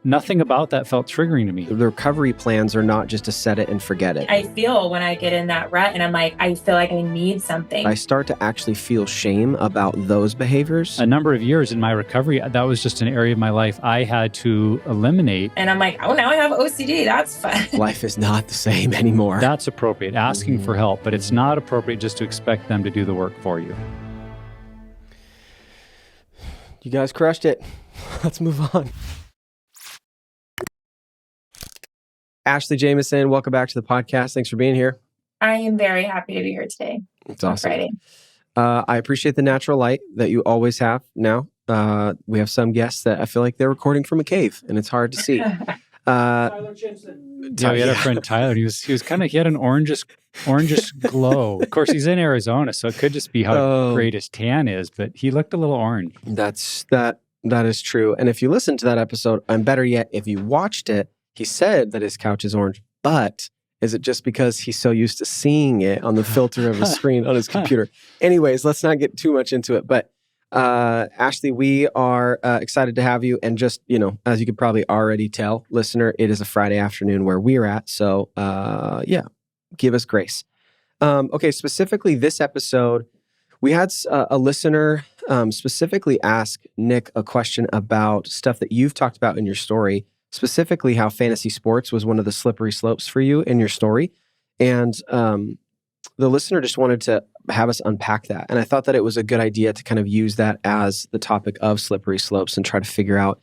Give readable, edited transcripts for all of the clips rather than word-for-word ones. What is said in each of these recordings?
nothing about that felt triggering to me. The recovery plans are not just to set it and forget it. I feel when I get in that rut and I'm like, I feel like I need something. I start to actually feel shame about those behaviors. A number of years in my recovery, that was just an area of my life I had to eliminate. And I'm like, oh, now I have OCD. That's fun. Life is not the same anymore. That's appropriate, asking for help, but it's not appropriate just to expect them to do the work for you. You guys crushed it. Let's move on. Ashley Jameson, welcome back to the podcast. Thanks for being here. I am very happy to be here today. It's awesome. Friday. I appreciate the natural light that you always have now. We have some guests that I feel like they're recording from a cave and it's hard to see. Tyler Chinson. Yeah, we had our friend Tyler. He had an orangish glow. Of course, he's in Arizona, so it could just be how great his tan is, but he looked a little orange. That is true. And if you listen to that episode, and better yet, if you watched it, he said that his couch is orange, but is it just because he's so used to seeing it on the filter of his screen on his computer? Anyways, let's not get too much into it. But Ashley, we are excited to have you. And just, as you could probably already tell, listener, it is a Friday afternoon where we're at. So give us grace. Okay, specifically this episode, we had a listener specifically ask Nick a question about stuff that you've talked about in your story, specifically how fantasy sports was one of the slippery slopes for you in your story. And the listener just wanted to have us unpack that. And I thought that it was a good idea to kind of use that as the topic of slippery slopes and try to figure out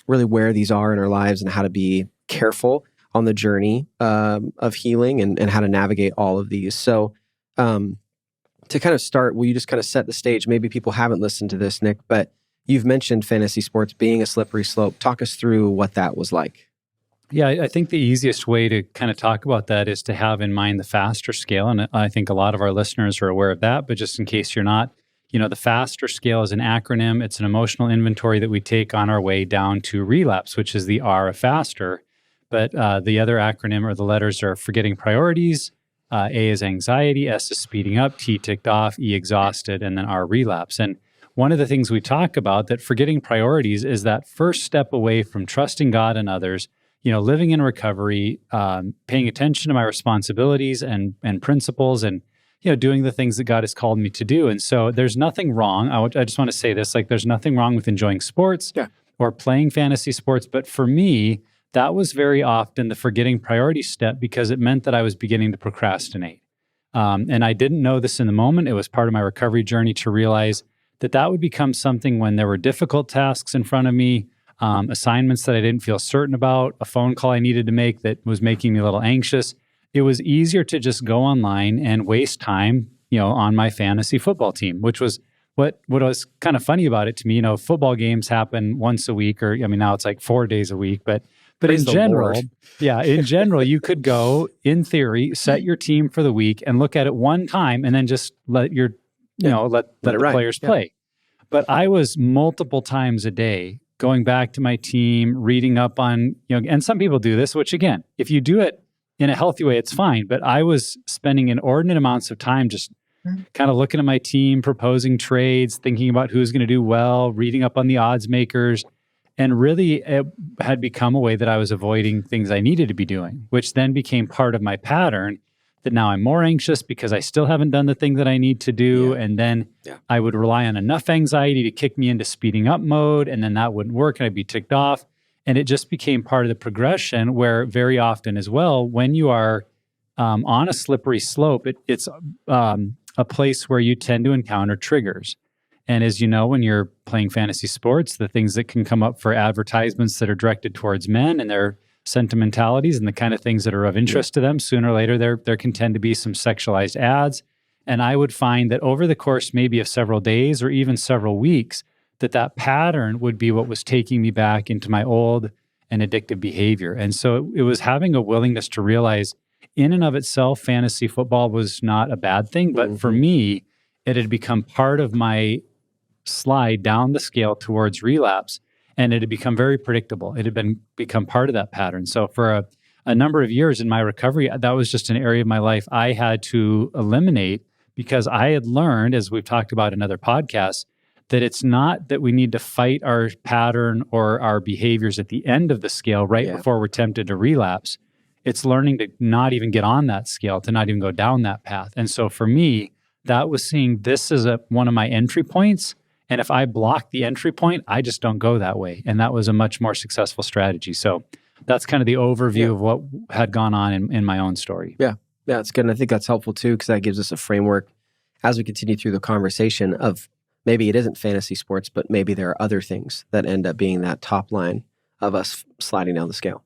really where these are in our lives and how to be careful on the journey of healing and how to navigate all of these. So to kind of start, will you just kind of set the stage? Maybe people haven't listened to this, Nick, but you've mentioned fantasy sports being a slippery slope. Talk us through what that was like. Yeah, I think the easiest way to kind of talk about that is to have in mind the FASTER scale. And I think a lot of our listeners are aware of that, but just in case you're not, the FASTER scale is an acronym. It's an emotional inventory that we take on our way down to relapse, which is the R of FASTER. But the other acronym or the letters are forgetting priorities. A is anxiety, S is speeding up, T ticked off, E exhausted, and then R relapse. And one of the things we talk about that forgetting priorities is that first step away from trusting God and others, living in recovery, paying attention to my responsibilities and principles and, doing the things that God has called me to do. And so there's nothing wrong. I just want to say this, there's nothing wrong with enjoying sports or playing fantasy sports. But for me, that was very often the forgetting priority step because it meant that I was beginning to procrastinate. And I didn't know this in the moment. It was part of my recovery journey to realize that would become something when there were difficult tasks in front of me, assignments that I didn't feel certain about, a phone call I needed to make that was making me a little anxious. It was easier to just go online and waste time, on my fantasy football team, which was what was kind of funny about it to me. Football games happen once a week, or now it's like 4 days a week, but in general, you could go, in theory, set your team for the week and look at it one time and then just let your let the players play. But I was multiple times a day going back to my team, reading up on, and some people do this, which again, if you do it in a healthy way, it's fine. But I was spending inordinate amounts of time just kind of looking at my team, proposing trades, thinking about who's going to do well, reading up on the odds makers. And really, it had become a way that I was avoiding things I needed to be doing, which then became part of my pattern that now I'm more anxious because I still haven't done the thing that I need to do. Yeah. And then I would rely on enough anxiety to kick me into speeding up mode. And then that wouldn't work and I'd be ticked off. And it just became part of the progression where very often as well, when you are on a slippery slope, it's a place where you tend to encounter triggers. And as you know, when you're playing fantasy sports, the things that can come up for advertisements that are directed towards men and their sentimentalities and the kind of things that are of interest to them, sooner or later, there can tend to be some sexualized ads. And I would find that over the course maybe of several days or even several weeks, that pattern would be what was taking me back into my old and addictive behavior. And so it was having a willingness to realize in and of itself, fantasy football was not a bad thing. But for me, it had become part of my slide down the scale towards relapse. And it had become very predictable. It had become part of that pattern. So for a number of years in my recovery, that was just an area of my life I had to eliminate because I had learned, as we've talked about in other podcasts, that it's not that we need to fight our pattern or our behaviors at the end of the scale right before we're tempted to relapse. It's learning to not even get on that scale, to not even go down that path. And so for me, that was seeing this as one of my entry points. And if I block the entry point, I just don't go that way. And that was a much more successful strategy. So that's kind of the overview of what had gone on in my own story. Yeah, it's good. And I think that's helpful too, because that gives us a framework as we continue through the conversation of maybe it isn't fantasy sports, but maybe there are other things that end up being that top line of us sliding down the scale.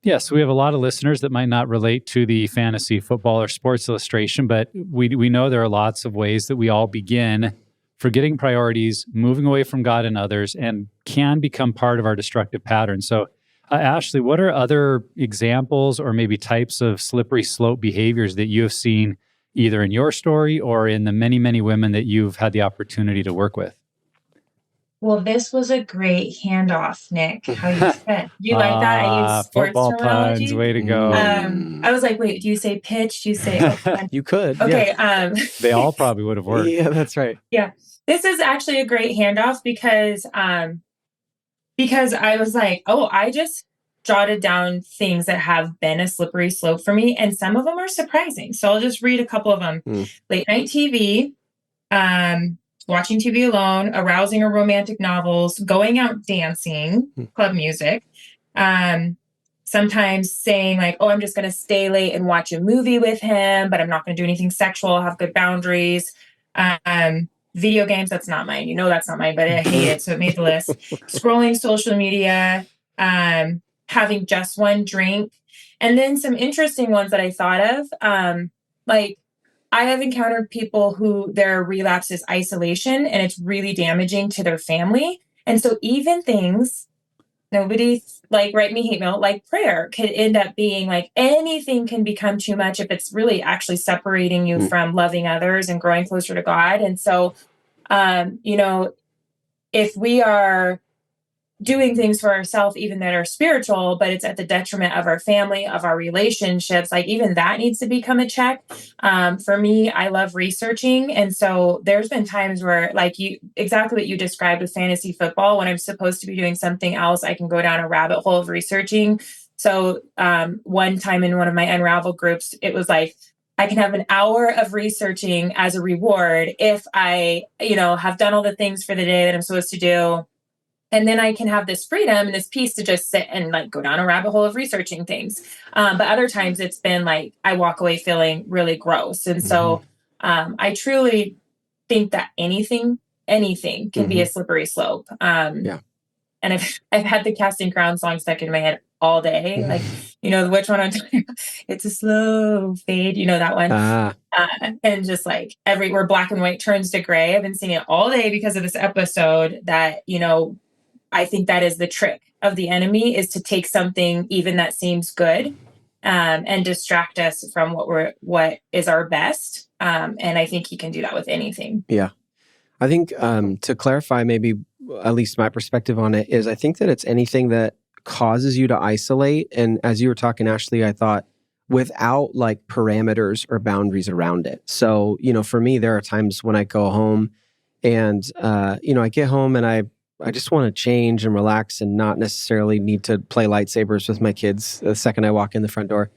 Yeah, so we have a lot of listeners that might not relate to the fantasy football or sports illustration, but we know there are lots of ways that we all begin forgetting priorities, moving away from God and others, and can become part of our destructive pattern. So, Ashley, what are other examples or maybe types of slippery slope behaviors that you have seen either in your story or in the many, many women that you've had the opportunity to work with? Well, this was a great handoff, Nick. How you said. Do you like that? I use sports football terminology. puns, way to go. I was like, wait, do you say pitch? Do you say You could. Okay. Yeah. They all probably would have worked. Yeah, that's right. Yeah. This is actually a great handoff because I was like, oh, I just jotted down things that have been a slippery slope for me, and some of them are surprising. So I'll just read a couple of them. Late night TV, watching TV alone, arousing or romantic novels, going out dancing, club music, sometimes saying like, oh, I'm just going to stay late and watch a movie with him, but I'm not going to do anything sexual, have good boundaries. Video games, that's not mine. You know that's not mine, but I hate it, so it made the list. Scrolling social media, having just one drink. And then some interesting ones that I thought of, like I have encountered people who their relapse is isolation and it's really damaging to their family. And so even things, nobody like write me hate mail, like prayer could end up being like anything can become too much if it's really actually separating you from loving others and growing closer to God. And so, if we are doing things for ourselves, even that are spiritual, but it's at the detriment of our family, of our relationships, like even that needs to become a check. For me, I love researching. And so there's been times where like exactly what you described with fantasy football, when I'm supposed to be doing something else, I can go down a rabbit hole of researching. So one time in one of my Unravel groups, it was like, I can have an hour of researching as a reward if I, have done all the things for the day that I'm supposed to do. And then I can have this freedom and this peace to just sit and like go down a rabbit hole of researching things. But other times it's been like, I walk away feeling really gross. And so I truly think that anything can be a slippery slope. And I've had the Casting Crown song stuck in my head all day. Like, which one I'm talking about? It's a slow fade, that one. And just like where black and white turns to gray. I've been singing it all day because of this episode that, I think that is the trick of the enemy, is to take something even that seems good and distract us from what is our best. And I think he can do that with anything. Yeah. I think to clarify, maybe at least my perspective on it is I think that it's anything that causes you to isolate. And as you were talking, Ashley, I thought without like parameters or boundaries around it. So, for me, there are times when I go home and, I get home and I just want to change and relax and not necessarily need to play lightsabers with my kids the second I walk in the front door.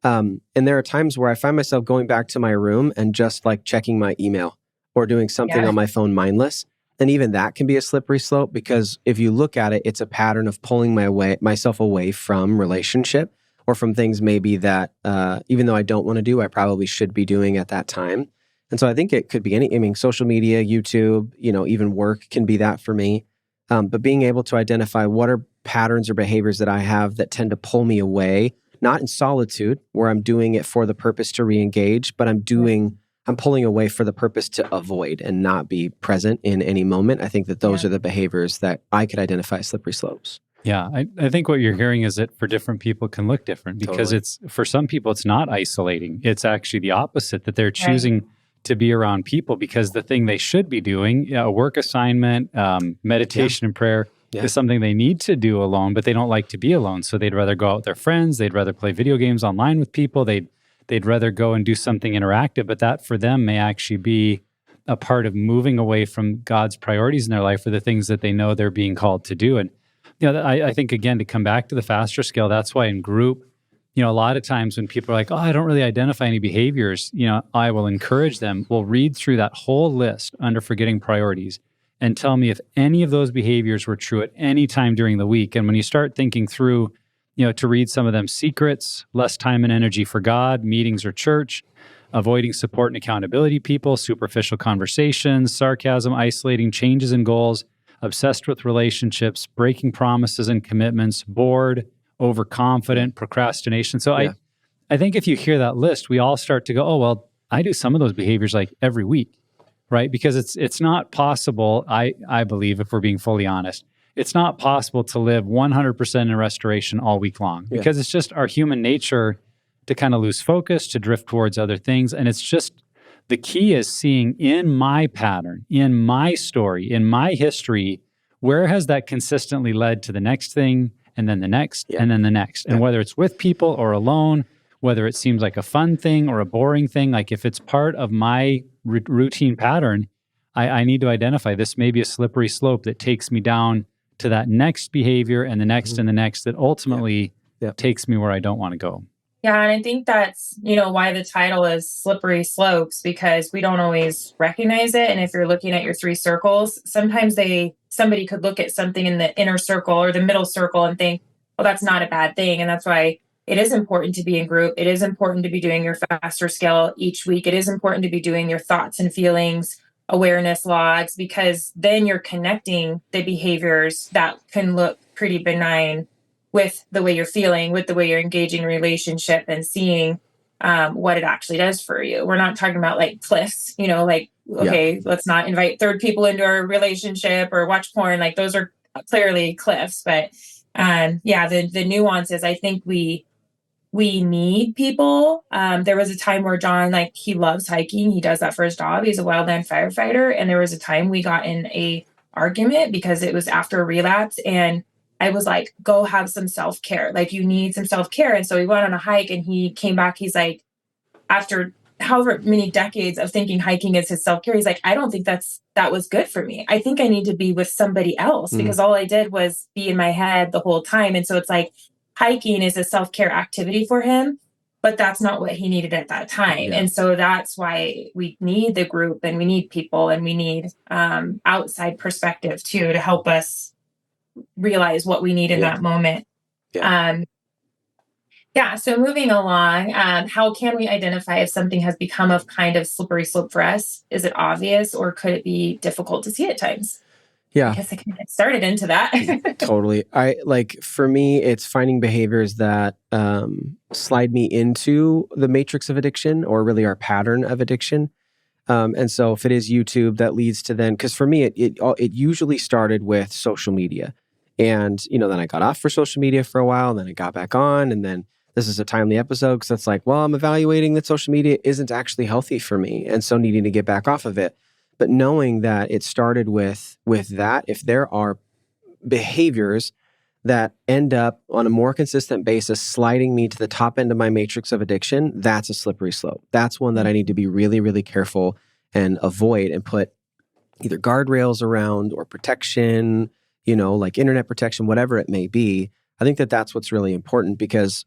And there are times where I find myself going back to my room and just like checking my email or doing something on my phone mindless. And even that can be a slippery slope, because if you look at it, it's a pattern of pulling myself away from relationship or from things maybe that even though I don't want to do, I probably should be doing at that time. And so I think it could be social media, YouTube, even work can be that for me. But being able to identify what are patterns or behaviors that I have that tend to pull me away, not in solitude where I'm doing it for the purpose to re-engage, but I'm pulling away for the purpose to avoid and not be present in any moment. I think that those are the behaviors that I could identify as slippery slopes. Yeah, I think what you're hearing is that for different people can look different, because it's for some people, it's not isolating. It's actually the opposite, that they're choosing to be around people because the thing they should be doing, a work assignment, meditation and prayer is something they need to do alone, but they don't like to be alone. So they'd rather go out with their friends. They'd rather play video games online with people. They'd rather go and do something interactive, but that for them may actually be a part of moving away from God's priorities in their life, or the things that they know they're being called to do. And I think, again, to come back to the faster scale, that's why in group, a lot of times when people are like, oh, I don't really identify any behaviors, I will encourage them, we'll read through that whole list under forgetting priorities and tell me if any of those behaviors were true at any time during the week. And when you start thinking through, to read some of them: secrets, less time and energy for God, meetings or church, avoiding support and accountability people, superficial conversations, sarcasm, isolating, changes in goals, obsessed with relationships, breaking promises and commitments, bored, overconfident, procrastination. So I think if you hear that list, we all start to go, oh, well, I do some of those behaviors like every week, right? Because it's not possible, I believe, if we're being fully honest, it's not possible to live 100% in restoration all week long, because it's just our human nature to kind of lose focus, to drift towards other things. And it's just, the key is seeing in my pattern, in my story, in my history, where has that consistently led to the next thing, and then the next, and then the next. And whether it's with people or alone, whether it seems like a fun thing or a boring thing, like if it's part of my routine pattern, I need to identify this may be a slippery slope that takes me down to that next behavior and the next and the next, that ultimately takes me where I don't want to go. Yeah, and I think that's, why the title is Slippery Slopes, because we don't always recognize it. And if you're looking at your 3 circles, sometimes somebody could look at something in the inner circle or the middle circle and think, well, that's not a bad thing. And that's why it is important to be in group. It is important to be doing your faster scale each week. It is important to be doing your thoughts and feelings awareness logs, because then you're connecting the behaviors that can look pretty benign with the way you're feeling, with the way you're engaging in relationship, and seeing what it actually does for you. We're not talking about like cliffs, okay, let's not invite third people into our relationship or watch porn. Like those are clearly cliffs. But the nuances, I think we need people. There was a time where John, he loves hiking. He does that for his job. He's a wildland firefighter. And there was a time we got in a argument because it was after a relapse. And I was like, go have some self-care. Like, you need some self-care. And so we went on a hike, and he came back. He's like, after however many decades of thinking hiking is his self-care, he's like, I don't think that was good for me. I think I need to be with somebody else, because all I did was be in my head the whole time. And so it's like, hiking is a self-care activity for him, but that's not what he needed at that time. And so that's why we need the group, and we need people, and we need outside perspective too, to help us realize what we need in that moment. So moving along, how can we identify if something has become a kind of slippery slope for us? Is it obvious, or could it be difficult to see at times? I guess I can get started into that. Totally. For me, it's finding behaviors that slide me into the matrix of addiction, or really our pattern of addiction. And so if it is YouTube, that leads to then, because for me, it usually started with social media. And, then I got off for social media for a while, and then I got back on. And then this is a timely episode, because it's like, well, I'm evaluating that social media isn't actually healthy for me, and so needing to get back off of it. But knowing that it started with that, if there are behaviors that end up on a more consistent basis sliding me to the top end of my matrix of addiction, that's a slippery slope. That's one that I need to be really, really careful and avoid, and put either guardrails around, or protection, like internet protection, whatever it may be. I think that that's what's really important, because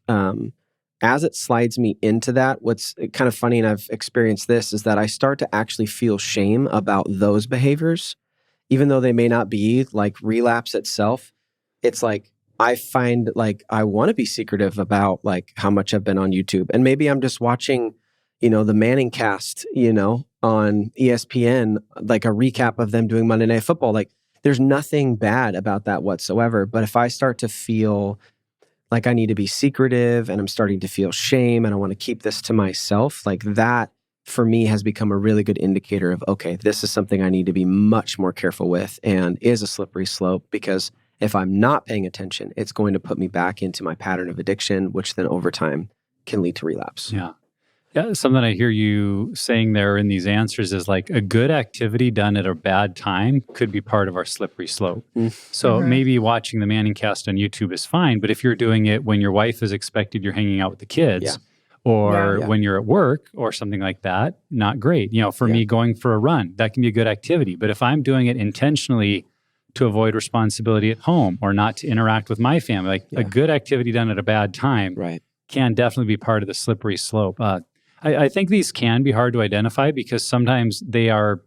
as it slides me into that, what's kind of funny, and I've experienced this, is that I start to actually feel shame about those behaviors, even though they may not be like relapse itself. It's like, I find like I want to be secretive about like how much I've been on YouTube. And maybe I'm just watching, the Manning cast, on ESPN, like a recap of them doing Monday Night Football. Like, there's nothing bad about that whatsoever. But if I start to feel like I need to be secretive, and I'm starting to feel shame, and I want to keep this to myself, like that for me has become a really good indicator of, okay, this is something I need to be much more careful with, and is a slippery slope, because if I'm not paying attention, it's going to put me back into my pattern of addiction, which then over time can lead to relapse. Yeah, something I hear you saying there in these answers is like, a good activity done at a bad time could be part of our slippery slope. So maybe watching the Manning cast on YouTube is fine, but if you're doing it when your wife is expected, you're hanging out with the kids, or Yeah. when you're at work or something like that, not great. For me, going for a run, that can be a good activity. But if I'm doing it intentionally to avoid responsibility at home or not to interact with my family, like a good activity done at a bad time can definitely be part of the slippery slope. I think these can be hard to identify because sometimes they are,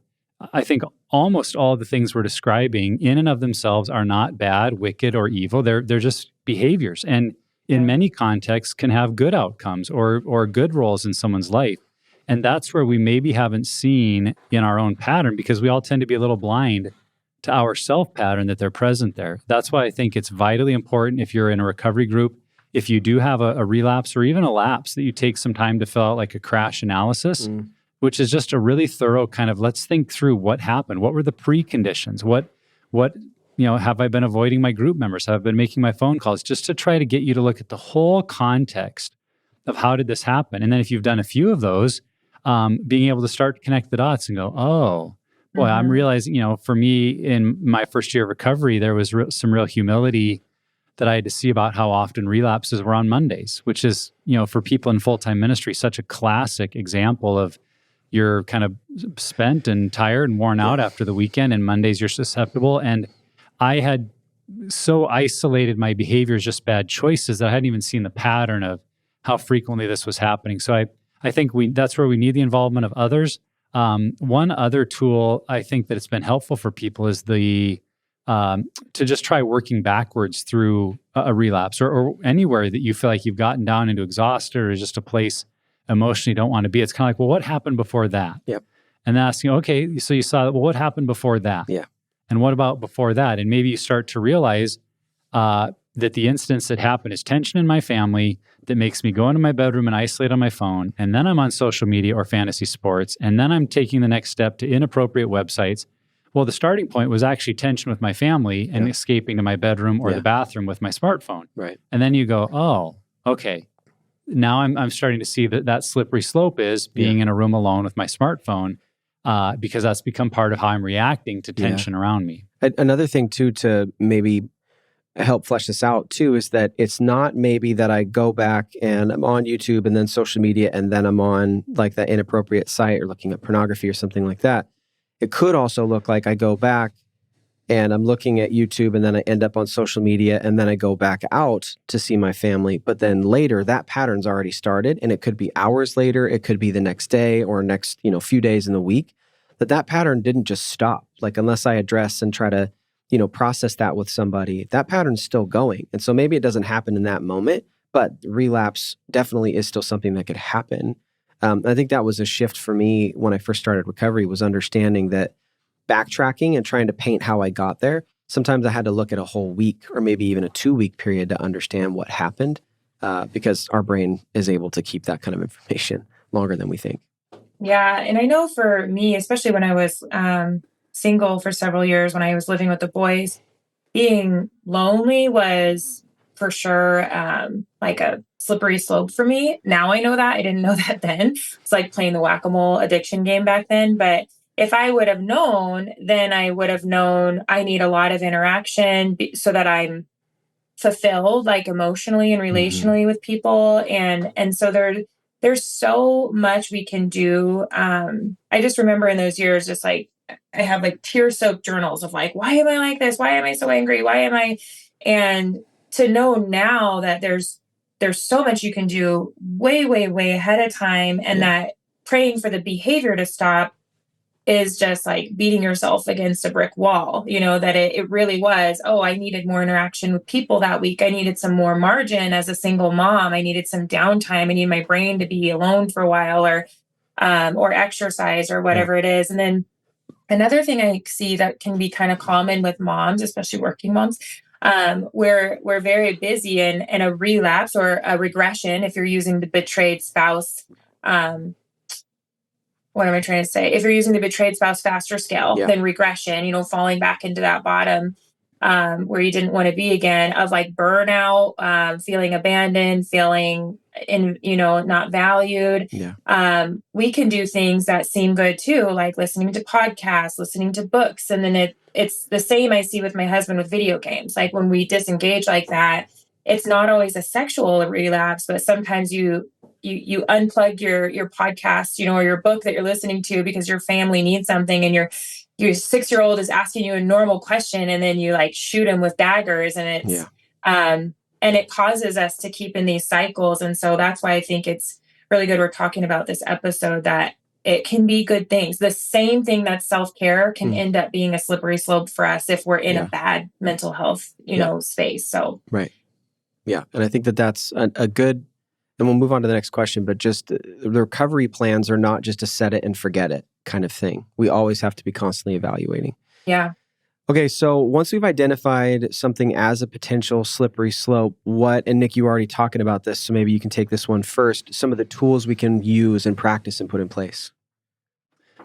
I think almost all the things we're describing in and of themselves are not bad, wicked, or evil. They're just behaviors. And in many contexts can have good outcomes or good roles in someone's life. And that's where we maybe haven't seen in our own pattern because we all tend to be a little blind to our self pattern that they're present there. That's why I think it's vitally important if you're in a recovery group, if you do have a relapse or even a lapse, that you take some time to fill out like a crash analysis, which is just a really thorough kind of, let's think through what happened. What were the preconditions? What have I been avoiding my group members? Have I been making my phone calls? Just to try to get you to look at the whole context of how did this happen? And then if you've done a few of those, being able to start to connect the dots and go, oh, boy, I'm realizing, for me in my first year of recovery, there was some real humility that I had to see about how often relapses were on Mondays, which is, for people in full-time ministry, such a classic example of you're kind of spent and tired and worn out after the weekend, and Mondays you're susceptible. And I had so isolated my behavior as just bad choices that I hadn't even seen the pattern of how frequently this was happening. So I think that's where we need the involvement of others. One other tool I think that it's been helpful for people is to just try working backwards through a relapse or anywhere that you feel like you've gotten down into exhausted or just a place emotionally you don't want to be. It's kind of like, well, what happened before that? Yep. And asking, okay, so you saw, well, what happened before that? Yeah. And what about before that? And maybe you start to realize that the instance that happened is tension in my family that makes me go into my bedroom and isolate on my phone. And then I'm on social media or fantasy sports. And then I'm taking the next step to inappropriate websites. Well, the starting point was actually tension with my family and escaping to my bedroom or the bathroom with my smartphone. Right. And then you go, oh, okay. Now I'm starting to see that slippery slope is being in a room alone with my smartphone. Because that's become part of how I'm reacting to tension around me. Another thing too, to maybe help flesh this out too, is that it's not maybe that I go back and I'm on YouTube and then social media and then I'm on like that inappropriate site or looking at pornography or something like that. It could also look like I go back and I'm looking at YouTube and then I end up on social media and then I go back out to see my family. But then later that pattern's already started, and it could be hours later, it could be the next day or next, few days in the week, that pattern didn't just stop. Like unless I address and try to, process that with somebody, that pattern's still going. And so maybe it doesn't happen in that moment, but relapse definitely is still something that could happen. I think that was a shift for me when I first started recovery, was understanding that backtracking and trying to paint how I got there, sometimes I had to look at a whole week or maybe even a 2-week period to understand what happened, because our brain is able to keep that kind of information longer than we think. Yeah. And I know for me, especially when I was single for several years, when I was living with the boys, being lonely was for sure like a slippery slope for me. Now I know that. I didn't know that then. It's like playing the whack-a-mole addiction game back then. But if I would have known, then I would have known I need a lot of interaction so that I'm fulfilled, like emotionally and relationally with people. And so there's so much we can do. I just remember in those years, just like I have like tear-soaked journals of like, why am I like this? Why am I so angry? Why am I? And to know now that there's so much you can do way, way, way ahead of time, and that praying for the behavior to stop is just like beating yourself against a brick wall, that it really was, oh, I needed more interaction with people that week. I needed some more margin as a single mom. I needed some downtime. I need my brain to be alone for a while, or exercise or whatever it is. And then another thing I see that can be kind of common with moms, especially working moms, we're very busy, and a relapse or a regression, if you're using the betrayed spouse, what am I trying to say? If you're using the betrayed spouse faster scale, then regression, falling back into that bottom where you didn't want to be again, of like burnout, feeling abandoned, feeling not valued. We can do things that seem good too, like listening to podcasts, listening to books. And then it's the same I see with my husband with video games. Like when we disengage like that, it's not always a sexual relapse, but sometimes you you unplug your podcast, or your book that you're listening to because your family needs something, and your 6-year-old is asking you a normal question, and then you like shoot him with daggers, and it's and it causes us to keep in these cycles. And so that's why I think it's really good we're talking about this episode, that it can be good things. The same thing that's self-care can end up being a slippery slope for us if we're in a bad mental health, space. So right. Yeah. And I think that's a good, and we'll move on to the next question, but just the recovery plans are not just a set it and forget it kind of thing. We always have to be constantly evaluating. Yeah. Okay, so once we've identified something as a potential slippery slope, and Nick, you were already talking about this, so maybe you can take this one first, some of the tools we can use and practice and put in place.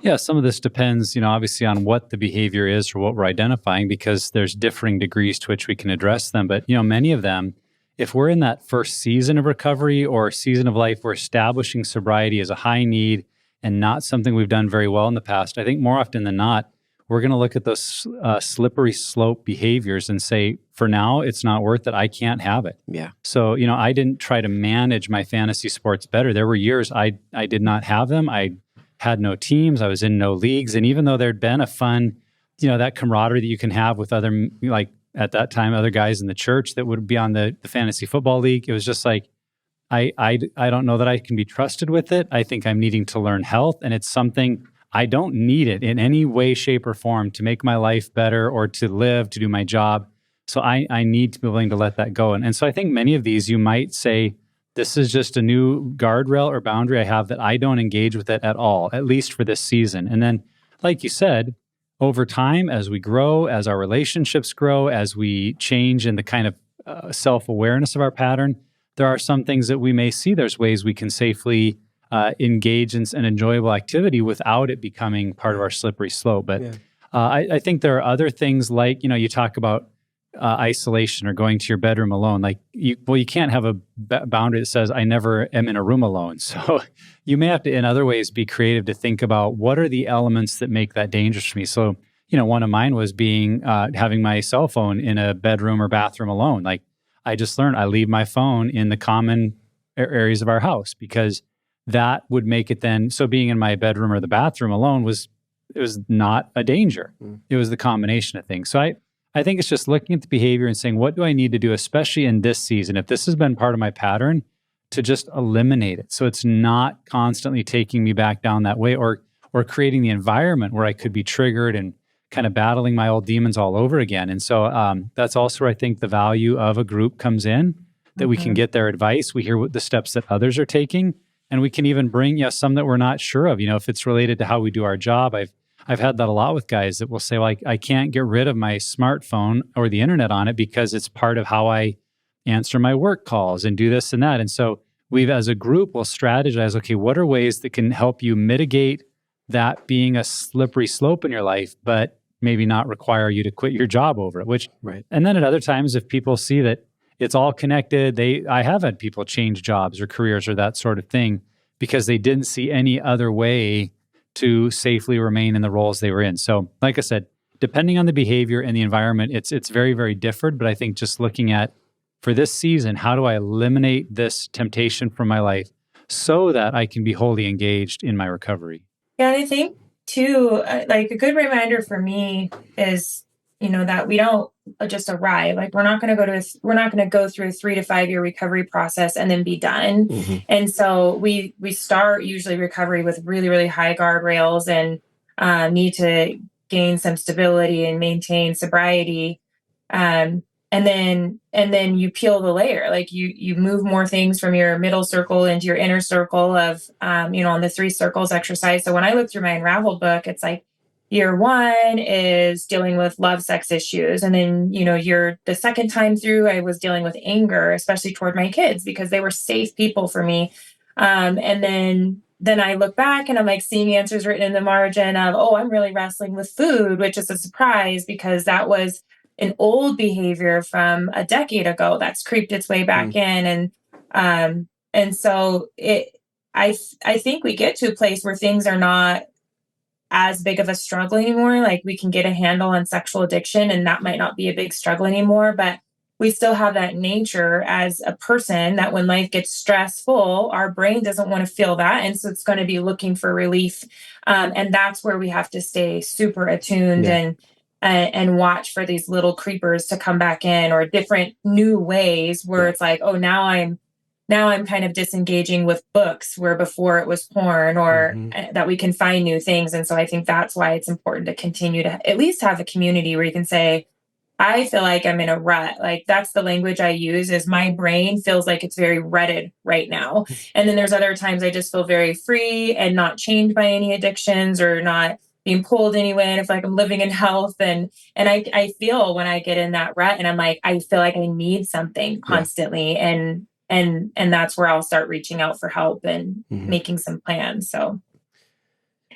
Yeah, some of this depends, obviously on what the behavior is or what we're identifying, because there's differing degrees to which we can address them. But, many of them, if we're in that first season of recovery or season of life where establishing sobriety is a high need and not something we've done very well in the past, I think more often than not, we're going to look at those slippery slope behaviors and say, for now, it's not worth it. I can't have it. Yeah. So, I didn't try to manage my fantasy sports better. There were years I did not have them. I had no teams. I was in no leagues. And even though there'd been a fun, that camaraderie that you can have with other, like at that time, other guys in the church that would be on the fantasy football league, it was just like, I don't know that I can be trusted with it. I think I'm needing to learn health. And it's something I don't need it in any way, shape, or form to make my life better or to live, to do my job. So I need to be willing to let that go. And so I think many of these you might say, this is just a new guardrail or boundary I have that I don't engage with it at all, at least for this season. And then, like you said, over time, as we grow, as our relationships grow, as we change in the kind of self-awareness of our pattern, there are some things that we may see there's ways we can safely engage in an enjoyable activity without it becoming part of our slippery slope. But I think there are other things like, you talk about isolation or going to your bedroom alone. Like, you can't have a boundary that says, I never am in a room alone. So you may have to, in other ways, be creative to think about what are the elements that make that dangerous for me. So, one of mine was having my cell phone in a bedroom or bathroom alone. Like, I just learned I leave my phone in the common areas of our house because that would make it then, so being in my bedroom or the bathroom alone was not a danger. It was the combination of things. So I think it's just looking at the behavior and saying, what do I need to do, especially in this season, if this has been part of my pattern, to just eliminate it so it's not constantly taking me back down that way or creating the environment where I could be triggered and kind of battling my old demons all over again. And so that's also where I think the value of a group comes in, that we can get their advice. We hear what the steps that others are taking. And we can even bring some that we're not sure of. If it's related to how we do our job. I've had that a lot with guys that will say, well, I can't get rid of my smartphone or the internet on it because it's part of how I answer my work calls and do this and that. And so we've, as a group, will strategize, okay, what are ways that can help you mitigate that being a slippery slope in your life, but maybe not require you to quit your job over it, and then at other times, if people see that it's all connected, I have had people change jobs or careers or that sort of thing because they didn't see any other way to safely remain in the roles they were in. So, like I said, depending on the behavior and the environment, it's very, very different. But I think just looking at, for this season, how do I eliminate this temptation from my life so that I can be wholly engaged in my recovery? Yeah, and I think too, like a good reminder for me is, that we don't just arrive. Like, we're not going to go through a 3 to 5 year recovery process and then be done. And so we start usually recovery with really, really high guardrails and need to gain some stability and maintain sobriety. And then you peel the layer, like you move more things from your middle circle into your inner circle of, on the 3 circles exercise. So when I look through my Unraveled book, it's like, year 1 is dealing with love, sex issues. And then, the second time through, I was dealing with anger, especially toward my kids, because they were safe people for me. And then I look back and I'm like seeing answers written in the margin of, I'm really wrestling with food, which is a surprise because that was an old behavior from a decade ago that's creeped its way back in. And so I think we get to a place where things are not as big of a struggle anymore. Like, we can get a handle on sexual addiction and that might not be a big struggle anymore, but we still have that nature as a person that when life gets stressful, our brain doesn't want to feel that. And so it's going to be looking for relief. And that's where we have to stay super attuned and watch for these little creepers to come back in, or different new ways where it's like, oh, now I'm kind of disengaging with books where before it was porn, or that we can find new things. And so I think that's why it's important to continue to at least have a community where you can say, I feel like I'm in a rut. Like, that's the language I use, is my brain feels like it's very rutted right now. And then there's other times I just feel very free and not chained by any addictions, or not being pulled anyway. And it's like I'm living in health. And I feel when I get in that rut and I'm like, I feel like I need something constantly. And that's where I'll start reaching out for help and making some plans. So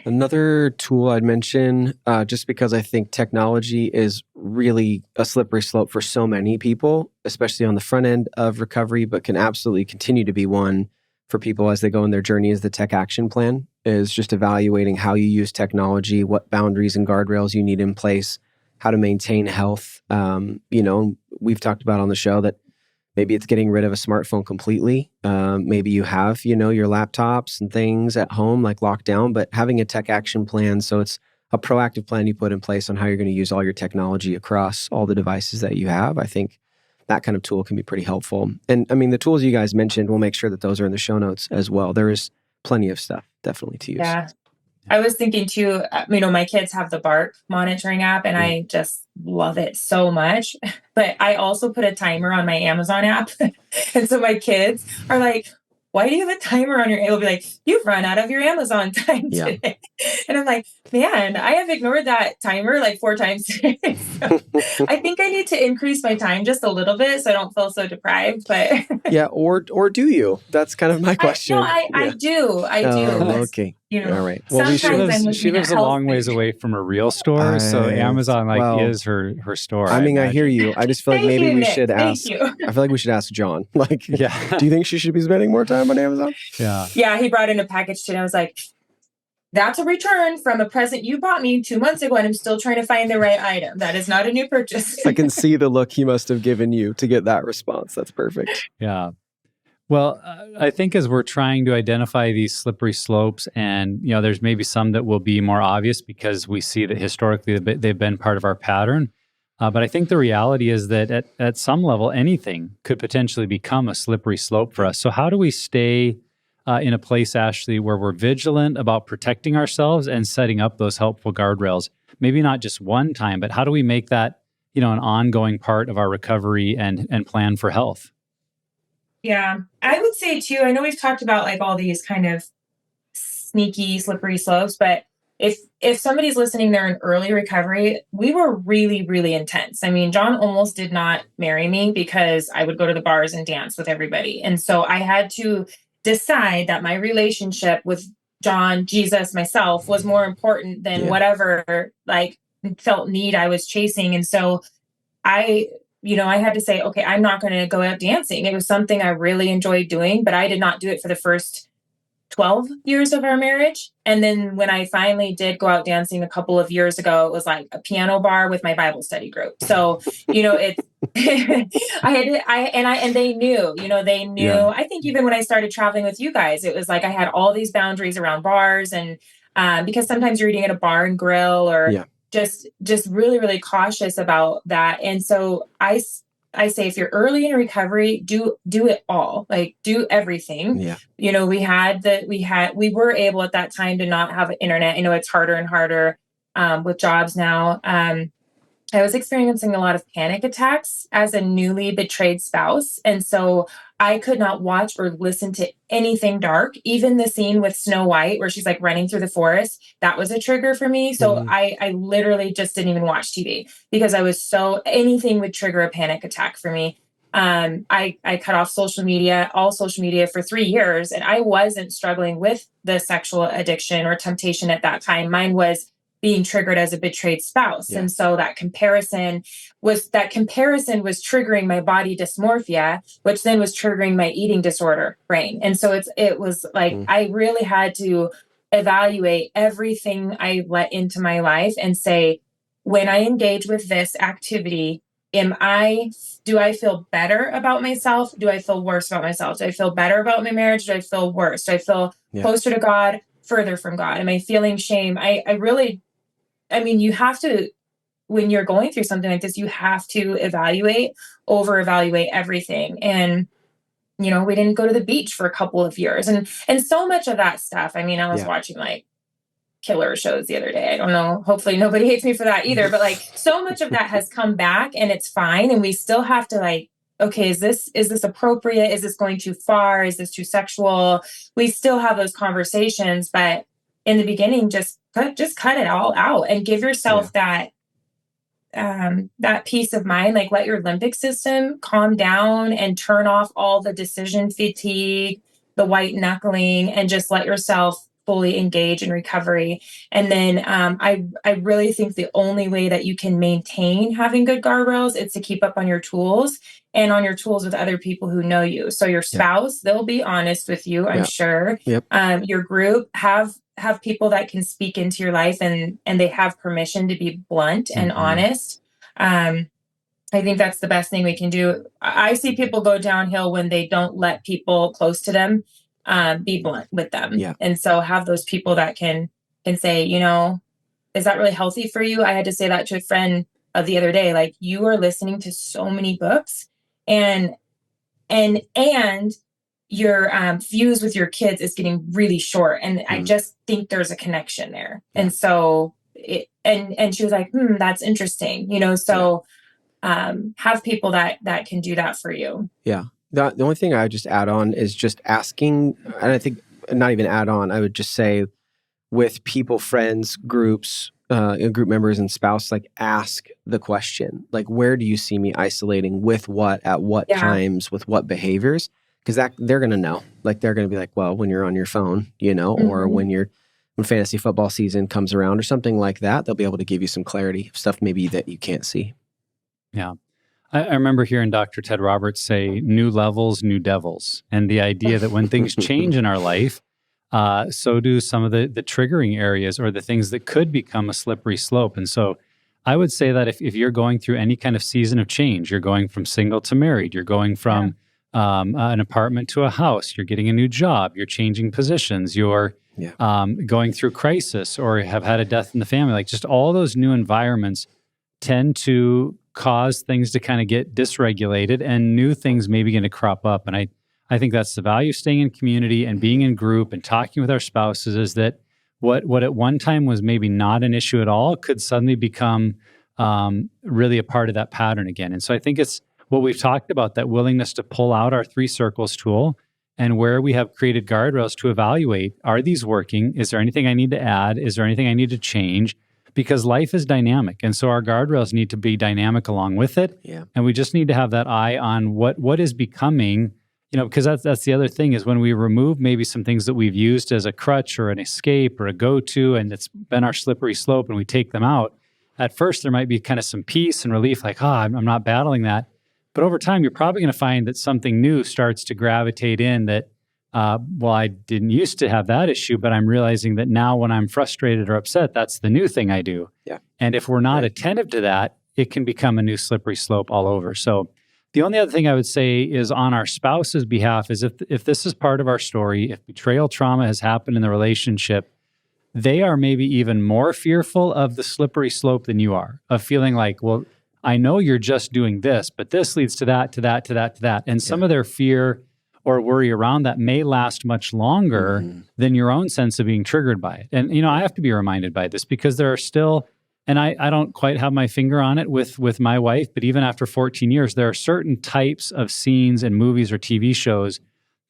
another tool I'd mention, just because I think technology is really a slippery slope for so many people, especially on the front end of recovery, but can absolutely continue to be one for people as they go in their journey, is the tech action plan, is just evaluating how you use technology, what boundaries and guardrails you need in place, how to maintain health. We've talked about on the show that maybe it's getting rid of a smartphone completely. Maybe you have, your laptops and things at home like locked down, but having a tech action plan. So it's a proactive plan you put in place on how you're going to use all your technology across all the devices that you have. I think that kind of tool can be pretty helpful. And I mean, the tools you guys mentioned, we'll make sure that those are in the show notes as well. There is plenty of stuff definitely to use. Yeah. I was thinking too, my kids have the Bark monitoring app, and I just love it so much. But I also put a timer on my Amazon app. And so my kids are like, why do you have a timer on your, it'll be like, you've run out of your Amazon time today. And I'm like, man, I have ignored that timer like 4 times today. So I think I need to increase my time just a little bit so I don't feel so deprived. But or do you? That's kind of my question. I do. Okay. All right. Well, she lives a long ways away from a real store, so Amazon is her store. I mean, I hear you. I just feel like maybe we should ask. I feel like we should ask John. Do you think she should be spending more time on Amazon? Yeah. He brought in a package today. I was like, that's a return from a present you bought me 2 months ago, and I'm still trying to find the right item. That is not a new purchase. I can see the look he must have given you to get that response. That's perfect. Yeah. Well, I think as we're trying to identify these slippery slopes, and there's maybe some that will be more obvious because we see that historically they've been part of our pattern. But I think the reality is that at some level, anything could potentially become a slippery slope for us. So how do we stay in a place, Ashley, where we're vigilant about protecting ourselves and setting up those helpful guardrails? Maybe not just one time, but how do we make that an ongoing part of our recovery and plan for health? Yeah, I would say too, I know we've talked about like all these kind of sneaky, slippery slopes, but if somebody's listening, they're in early recovery, we were really, really intense. I mean, John almost did not marry me because I would go to the bars and dance with everybody. And so I had to decide that my relationship with John, Jesus, myself was more important than whatever felt need I was chasing. And so I had to say, okay, I'm not going to go out dancing. It was something I really enjoyed doing, but I did not do it for the first 12 years of our marriage. And then when I finally did go out dancing a couple of years ago, it was like a piano bar with my Bible study group. So, it's, and they knew, I think even when I started traveling with you guys, it was like, I had all these boundaries around bars, and because sometimes you're eating at a bar and grill, or just really, really cautious about that. And so I say, if you're early in recovery, do it all, do everything. We were able at that time to not have internet. It's harder and harder with jobs now. I was experiencing a lot of panic attacks as a newly betrayed spouse. And so I could not watch or listen to anything dark. Even the scene with Snow White, where she's like running through the forest, that was a trigger for me. So I literally just didn't even watch TV because anything would trigger a panic attack for me. I cut off all social media for 3 years, and I wasn't struggling with the sexual addiction or temptation at that time. Mine was being triggered as a betrayed spouse. And so that comparison was triggering my body dysmorphia, which then was triggering my eating disorder brain. And so it was like, I really had to evaluate everything I let into my life and say, when I engage with this activity, do I feel better about myself? Do I feel worse about myself? Do I feel better about my marriage? Do I feel worse? Do I feel closer to God, further from God? Am I feeling shame? I mean, you have to, when you're going through something like this, you have to over evaluate everything. And, we didn't go to the beach for a couple of years, and so much of that stuff. I mean, I was watching like killer shows the other day. I don't know. Hopefully nobody hates me for that either. But like so much of that has come back, and it's fine. And we still have to like, okay, is this appropriate? Is this going too far? Is this too sexual? We still have those conversations, but in the beginning, just cut it all out and give yourself that peace of mind. Like, let your limbic system calm down and turn off all the decision fatigue, the white knuckling, and just let yourself fully engage in recovery. And then I really think the only way that you can maintain having good guardrails is to keep up on your tools, and on your tools with other people who know you. So your spouse, they'll be honest with you, I'm sure. Your group, have people that can speak into your life, and they have permission to be blunt and honest. I think that's the best thing we can do. I see people go downhill when they don't let people close to them be blunt with them. And so have those people that can say, is that really healthy for you? I had to say that to a friend of the other day, like, you are listening to so many books, and your fuse with your kids is getting really short. And I just think there's a connection there. And so and she was like, that's interesting, so have people that can do that for you. Yeah. The only thing I would just add on is just asking, and I think not even add on, I would just say with people, friends, groups, group members and spouse, like, ask the question, like, where do you see me isolating, with what, at what times, with what behaviors? Because they're going to know, like, they're going to be like, well, when you're on your phone, or when fantasy football season comes around or something like that, they'll be able to give you some clarity, stuff maybe that you can't see. Yeah. I remember hearing Dr. Ted Roberts say, new levels, new devils. And the idea that when things change in our life, so do some of the triggering areas, or the things that could become a slippery slope. And so I would say that if you're going through any kind of season of change, you're going from single to married, you're going from an apartment to a house, you're getting a new job, you're changing positions, you're going through crisis, or have had a death in the family, like, just all those new environments tend to cause things to kind of get dysregulated, and new things maybe going to crop up. And I think that's the value of staying in community and being in group and talking with our spouses, is that what at one time was maybe not an issue at all could suddenly become really a part of that pattern again. And so I think it's what we've talked about, that willingness to pull out our 3 circles tool, and where we have created guardrails to evaluate, are these working? Is there anything I need to add? Is there anything I need to change? Because life is dynamic. And so our guardrails need to be dynamic along with it. Yeah. And we just need to have that eye on what is becoming, because that's the other thing, is when we remove maybe some things that we've used as a crutch or an escape or a go-to, and it's been our slippery slope, and we take them out, at first there might be kind of some peace and relief, like, I'm not battling that. But over time, you're probably going to find that something new starts to gravitate in that, I didn't used to have that issue, but I'm realizing that now when I'm frustrated or upset, that's the new thing I do. Yeah. And if we're not attentive to that, it can become a new slippery slope all over. So the only other thing I would say is, on our spouse's behalf, is if this is part of our story, if betrayal trauma has happened in the relationship, they are maybe even more fearful of the slippery slope than you are, of feeling like, well, I know you're just doing this, but this leads to that, to that, to that, to that. And some of their fear or worry around that may last much longer than your own sense of being triggered by it. And, I have to be reminded by this, because there are still, and I don't quite have my finger on it with my wife, but even after 14 years, there are certain types of scenes in movies or TV shows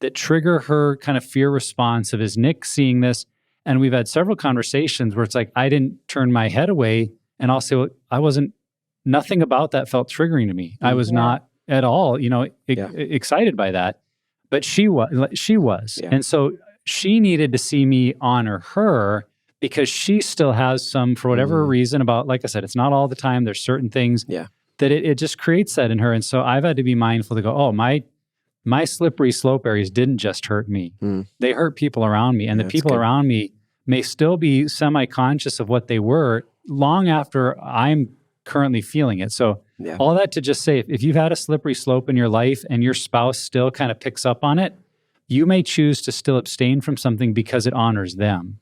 that trigger her kind of fear response of, is Nick seeing this? And we've had several conversations where it's like, I didn't turn my head away, and I'll say, well, nothing about that felt triggering to me. I was not at all, excited by that. But she was. Yeah. And so she needed to see me honor her, because she still has some, for whatever reason, about, like I said, it's not all the time. There's certain things that it just creates that in her. And so I've had to be mindful to go, my slippery slope areas didn't just hurt me. They hurt people around me. And the people around me may still be semi-conscious of what they were long after I'm currently feeling it. So all that to just say, if you've had a slippery slope in your life and your spouse still kind of picks up on it, you may choose to still abstain from something because it honors them.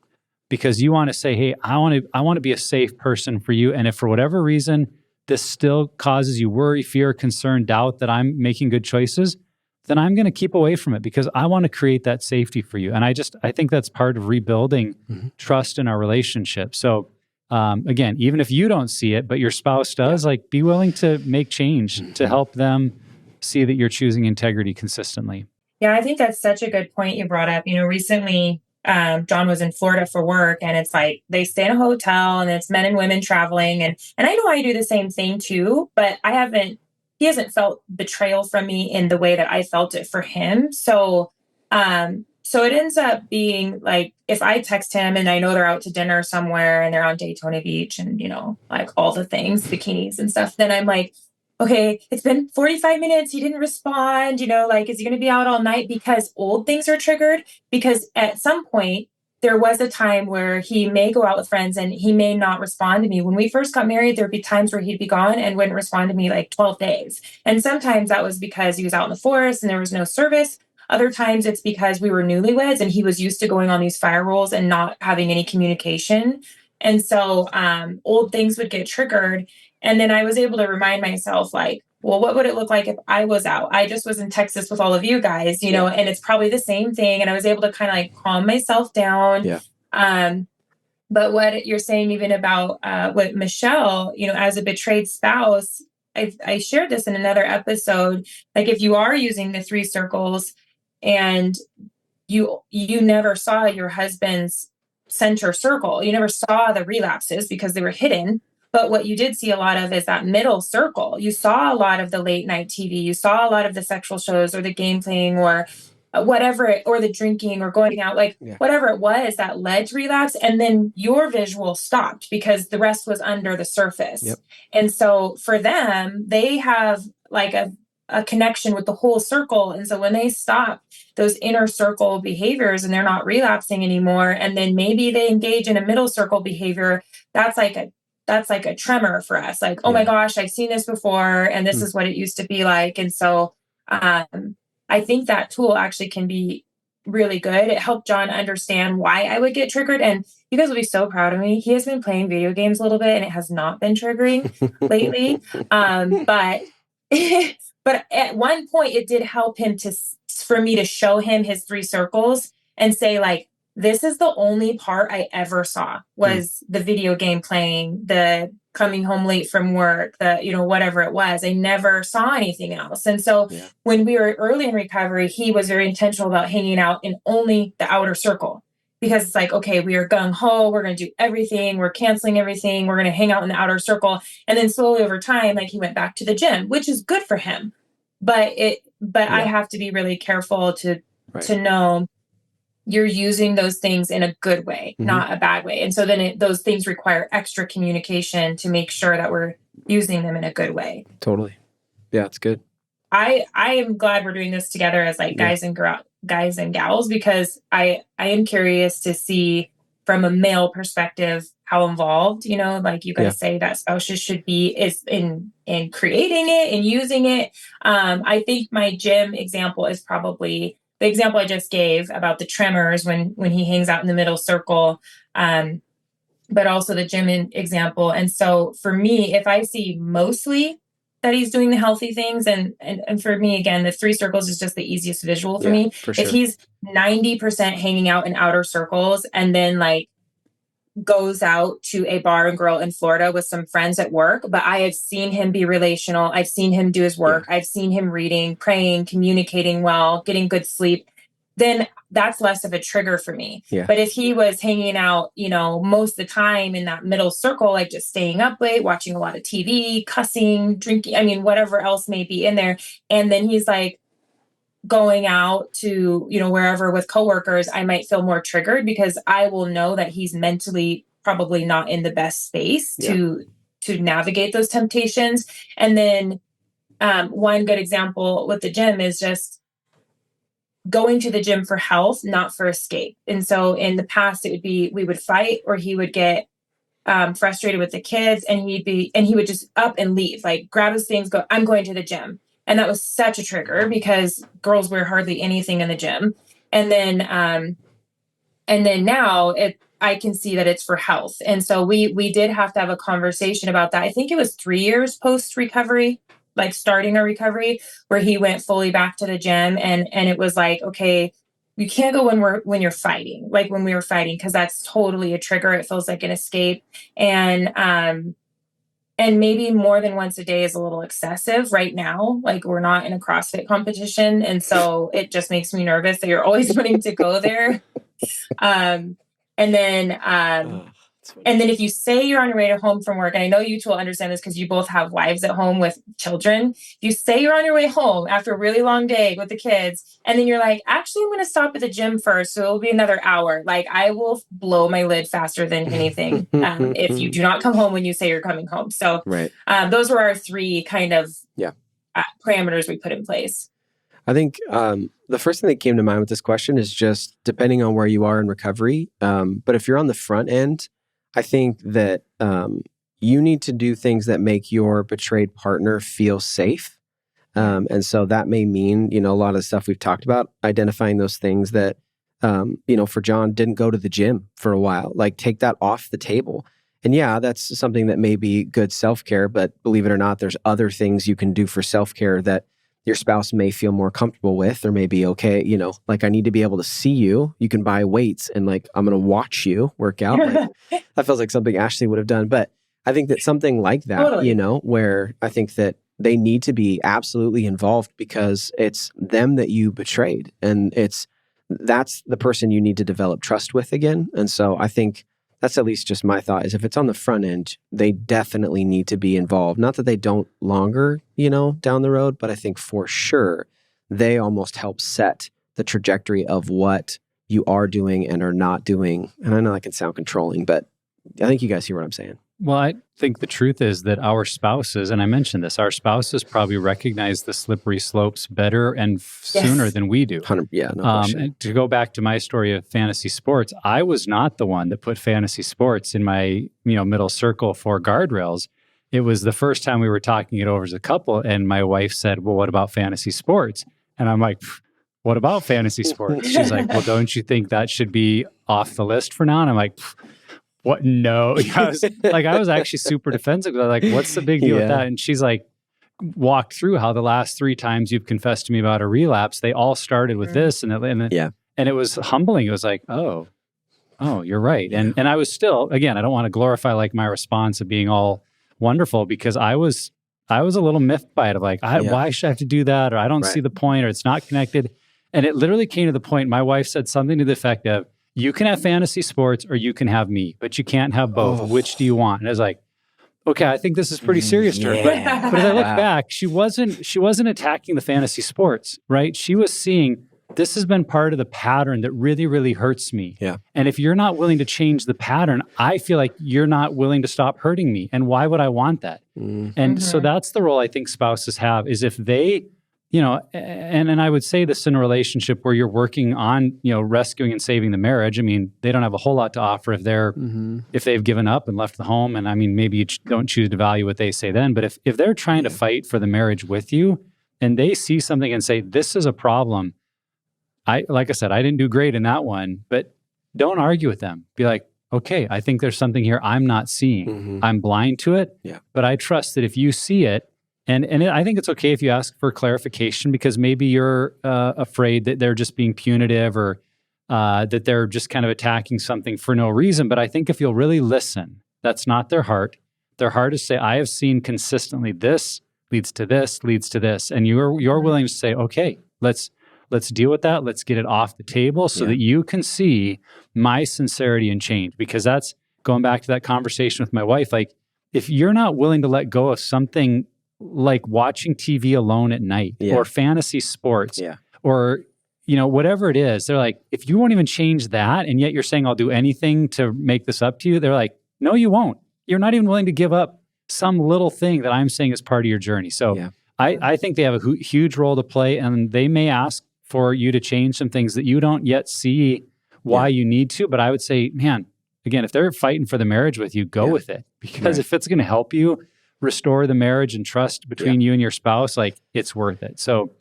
Because you want to say, hey, I want to be a safe person for you. And if for whatever reason this still causes you worry, fear, concern, doubt that I'm making good choices, then I'm going to keep away from it because I want to create that safety for you. And I think that's part of rebuilding trust in our relationship. So again, even if you don't see it, but your spouse does, like be willing to make change to help them see that you're choosing integrity consistently. Yeah, I think that's such a good point you brought up. Recently, John was in Florida for work, and it's like they stay in a hotel, and it's men and women traveling, and I know I do the same thing too, but he hasn't felt betrayal from me in the way that I felt it for him. So it ends up being like if I text him and I know they're out to dinner somewhere and they're on Daytona Beach and like all the things, bikinis and stuff, then I'm like, okay, it's been 45 minutes. He didn't respond. Like, is he going to be out all night? Because old things are triggered. Because at some point, there was a time where he may go out with friends and he may not respond to me. When we first got married, there'd be times where he'd be gone and wouldn't respond to me like 12 days. And sometimes that was because he was out in the forest and there was no service. Other times it's because we were newlyweds and he was used to going on these fire rolls and not having any communication. And so old things would get triggered. And then I was able to remind myself, like, well, what would it look like if I was out? I just was in Texas with all of you guys, and it's probably the same thing. And I was able to kind of like calm myself down. Yeah. But what you're saying even about what Michelle, as a betrayed spouse, I shared this in another episode. Like if you are using the 3 circles and you never saw your husband's center circle, you never saw the relapses because they were hidden. But what you did see a lot of is that middle circle. You saw a lot of the late night TV. You saw a lot of the sexual shows or the game playing or whatever, or the drinking or going out, like whatever it was that led to relapse. And then your visual stopped because the rest was under the surface. Yep. And so for them, they have like a connection with the whole circle. And so when they stop those inner circle behaviors and they're not relapsing anymore, and then maybe they engage in a middle circle behavior, that's like a tremor for us. Like, oh my gosh, I've seen this before. And this is what it used to be like. And so I think that tool actually can be really good. It helped John understand why I would get triggered. And you guys will be so proud of me. He has been playing video games a little bit and it has not been triggering lately. But at one point it did help him for me to show him his 3 circles and say, like, this is the only part I ever saw was the video game playing, the coming home late from work, the, whatever it was. I never saw anything else. And so when we were early in recovery, he was very intentional about hanging out in only the outer circle, because it's like, okay, we are gung ho. We're going to do everything. We're canceling everything. We're going to hang out in the outer circle. And then slowly over time, like he went back to the gym, which is good for him. But I have to be really careful to know you're using those things in a good way, not a bad way. And so then those things require extra communication to make sure that we're using them in a good way. Totally. Yeah, it's good. I am glad we're doing this together as like guys and gals, because I am curious to see from a male perspective how involved, like you guys say that spouses should be is in creating it and using it. I think my gym example is probably the example I just gave about the tremors when he hangs out in the middle circle, but also the gym example. And so for me, if I see mostly that he's doing the healthy things, and for me, again, the 3 circles is just the easiest visual for me. For sure. If he's 90% hanging out in outer circles and then like goes out to a bar and grill in Florida with some friends at work, but I have seen him be relational. I've seen him do his work. I've seen him reading, praying, communicating well, getting good sleep. Then that's less of a trigger for me. But if he was hanging out, most of the time in that middle circle, like just staying up late, watching a lot of TV, cussing, drinking, whatever else may be in there. And then he's like, going out to, wherever with coworkers, I might feel more triggered because I will know that he's mentally probably not in the best space to navigate those temptations. And then one good example with the gym is just going to the gym for health, not for escape. And so in the past, it would be, we would fight or he would get frustrated with the kids, and he would just up and leave, like grab his things, go, I'm going to the gym. And that was such a trigger because girls wear hardly anything in the gym. And then now I can see that it's for health. And so we did have to have a conversation about that. I think it was 3 years post recovery, like starting a recovery, where he went fully back to the gym, and it was like, okay, you can't go when you're fighting, like when we were fighting, because that's totally a trigger. It feels like an escape. And maybe more than once a day is a little excessive right now. Like, we're not in a CrossFit competition. And so it just makes me nervous that you're always wanting to go there. And then if you say you're on your way home from work, and I know you two will understand this because you both have wives at home with children. If you say you're on your way home after a really long day with the kids, and then you're like, actually, I'm going to stop at the gym first, so it'll be another hour. Like, I will blow my lid faster than anything if you do not come home when you say you're coming home. So those were our 3 kind of parameters we put in place. I think the first thing that came to mind with this question is just depending on where you are in recovery. But if you're on the front end, I think that you need to do things that make your betrayed partner feel safe. And so that may mean, a lot of the stuff we've talked about, identifying those things that, for John, didn't go to the gym for a while, like take that off the table. And yeah, that's something that may be good self-care, but believe it or not, there's other things you can do for self-care that your spouse may feel more comfortable with, or maybe, okay, like, I need to be able to see you. You can buy weights and, like, I'm going to watch you work out. Like, that feels like something Ashley would have done. But I think that something like that, Totally. Where I think that they need to be absolutely involved because it's them that you betrayed. And that's the person you need to develop trust with again. And so I think that's at least just my thought, is if it's on the front end, they definitely need to be involved. Not that they don't longer, down the road, but I think for sure they almost help set the trajectory of what you are doing and are not doing. And I know that can sound controlling, but I think you guys hear what I'm saying. Well, I think the truth is that our spouses, and I mentioned this, our spouses probably recognize the slippery slopes better and sooner than we do. 100, yeah, no question. And to go back to my story of fantasy sports, I was not the one that put fantasy sports in my middle circle for guardrails. It was the first time we were talking it over as a couple, and my wife said, well, what about fantasy sports? And I'm like, what about fantasy sports? She's like, well, don't you think that should be off the list for now? And I'm like, what? No. I was actually super defensive. I was like, what's the big deal with that? And she's like, walked through how the last 3 times you've confessed to me about a relapse, they all started with this. And it was humbling. It was like, oh, you're right. And I was still, again, I don't want to glorify like my response of being all wonderful, because I was a little miffed by it of like, why should I have to do that? Or I don't see the point, or it's not connected. And it literally came to the point, my wife said something to the effect of, you can have fantasy sports or you can have me, but you can't have both. Which do you want? And I was like, okay, I think this is pretty serious to her. But as I look back, she wasn't attacking the fantasy sports, right? She was seeing, this has been part of the pattern that really, really hurts me. Yeah. And if you're not willing to change the pattern, I feel like you're not willing to stop hurting me. And why would I want that? And so that's the role I think spouses have, is if they, and I would say this in a relationship where you're working on, rescuing and saving the marriage. I mean, they don't have a whole lot to offer if they're, if they've given up and left the home. And I mean, maybe you don't choose to value what they say then, but if they're trying to fight for the marriage with you and they see something and say, this is a problem. Like I said, I didn't do great in that one, but don't argue with them. Be like, okay, I think there's something here I'm not seeing. I'm blind to it, but I trust that if you see it, and I think it's okay if you ask for clarification, because maybe you're afraid that they're just being punitive, or that they're just kind of attacking something for no reason. But I think if you'll really listen, that's not their heart. Their heart is say, I have seen consistently this leads to this, leads to this. And you're willing to say, okay, let's deal with that. Let's get it off the table so that you can see my sincerity and change. Because that's going back to that conversation with my wife. Like, if you're not willing to let go of something like watching TV alone at night, or fantasy sports, or, whatever it is, they're like, if you won't even change that, and yet you're saying I'll do anything to make this up to you, they're like, no, you won't. You're not even willing to give up some little thing that I'm saying is part of your journey. So I think they have a huge role to play, and they may ask for you to change some things that you don't yet see why you need to. But I would say, man, again, if they're fighting for the marriage with you, go with it. Because if it's going to help you restore the marriage and trust between you and your spouse, like it's worth it. So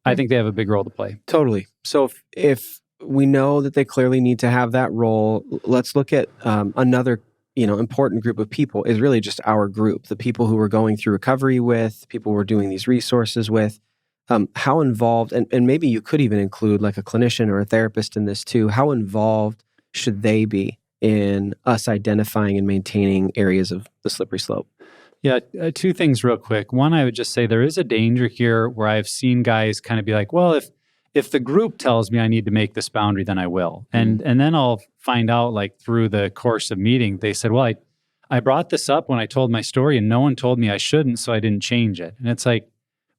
I think they have a big role to play. Totally. So if we know that they clearly need to have that role, let's look at another important group of people is really just our group, the people who we're going through recovery with, people we're doing these resources with. How involved, and maybe you could even include like a clinician or a therapist in this too, how involved should they be in us identifying and maintaining areas of the slippery slope? Yeah, two things real quick. One, I would just say there is a danger here where I've seen guys kind of be like, well, if the group tells me I need to make this boundary, then I will. And then I'll find out like through the course of meeting, they said, well, I brought this up when I told my story and no one told me I shouldn't, so I didn't change it. And it's like,